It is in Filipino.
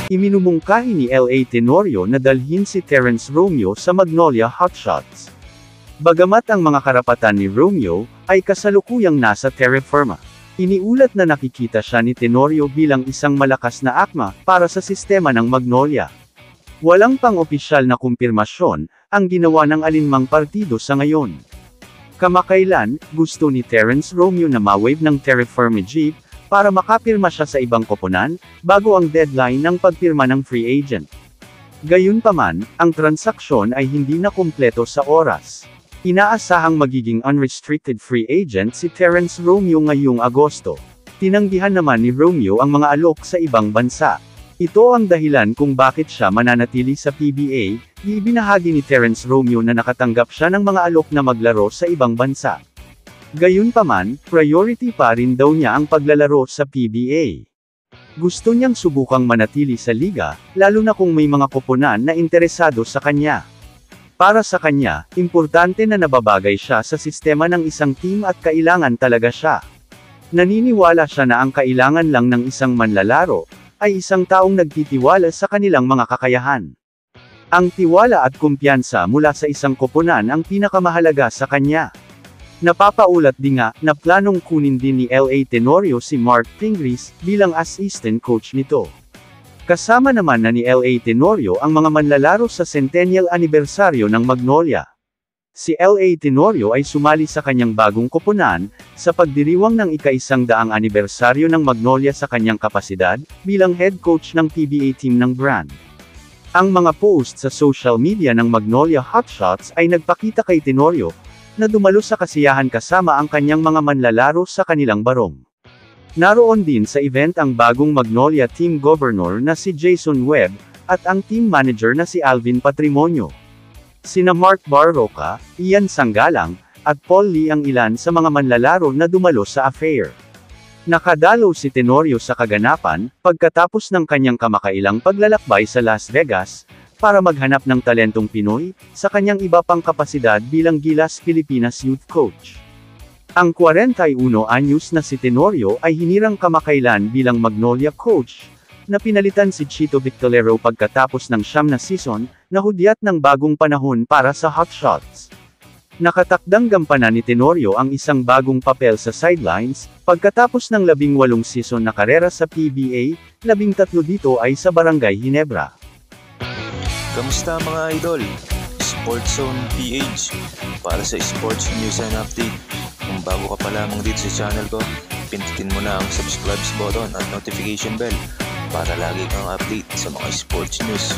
Iminumungkahi ni L.A. Tenorio na dalhin si Terence Romeo sa Magnolia Hotshots. Bagamat ang mga karapatan ni Romeo ay kasalukuyang nasa Terra Firma, iniulat na nakikita siya ni Tenorio bilang isang malakas na akma para sa sistema ng Magnolia. Walang pang-opisyal na kumpirmasyon ang ginawa ng alinmang partido sa ngayon. Kamakailan, gusto ni Terence Romeo na ma-waive ng Terra Firma Jeep para makapirma siya sa ibang koponan, bago ang deadline ng pagpirma ng free agent. Gayunpaman, ang transaksyon ay hindi na kumpleto sa oras. Inaasahang magiging unrestricted free agent si Terence Romeo ngayong Agosto. Tinanggihan naman ni Romeo ang mga alok sa ibang bansa. Ito ang dahilan kung bakit siya mananatili sa PBA, ibinahagi ni Terence Romeo na nakatanggap siya ng mga alok na maglaro sa ibang bansa. Gayunpaman, priority pa rin daw niya ang paglalaro sa PBA. Gusto niyang subukang manatili sa liga, lalo na kung may mga koponan na interesado sa kanya. Para sa kanya, importante na nababagay siya sa sistema ng isang team at kailangan talaga siya. Naniniwala siya na ang kailangan lang ng isang manlalaro ay isang taong nagtitiwala sa kanilang mga kakayahan. Ang tiwala at kumpiyansa mula sa isang koponan ang pinakamahalaga sa kanya. Napapaulat din nga na planong kunin din ni L.A. Tenorio si Mark Pingris bilang assistant coach nito. Kasama naman na ni L.A. Tenorio ang mga manlalaro sa centennial anibersaryo ng Magnolia. Si L.A. Tenorio ay sumali sa kanyang bagong koponan sa pagdiriwang ng ika-100 anibersaryo ng Magnolia sa kanyang kapasidad bilang head coach ng PBA team ng brand. Ang mga post sa social media ng Magnolia Hotshots ay nagpakita kay Tenorio na dumalo sa kasiyahan kasama ang kanyang mga manlalaro sa kanilang barong. Naroon din sa event ang bagong Magnolia team governor na si Jason Webb, at ang team manager na si Alvin Patrimonio. Sina Mark Barroca, Ian Sanggalang, at Paul Lee ang ilan sa mga manlalaro na dumalo sa affair. Nakadalo si Tenorio sa kaganapan, pagkatapos ng kanyang kamakailang paglalakbay sa Las Vegas, para maghanap ng talentong Pinoy, sa kanyang iba pang kapasidad bilang Gilas Pilipinas Youth Coach. Ang 41 anyos na si Tenorio ay hinirang kamakailan bilang Magnolia Coach, na pinalitan si Chito Victorero pagkatapos ng 9 na season, na hudyat ng bagong panahon para sa Hotshots. Nakatakdang gampanan ni Tenorio ang isang bagong papel sa sidelines, pagkatapos ng 18 season na karera sa PBA, 13 dito ay sa Barangay Ginebra. Kamusta mga idol? Sports Zone PH para sa sports news and update. Kung bago ka pa lamang dito sa channel ko, pindutin mo na ang subscribe button at notification bell para lagi kang update sa mga sports news.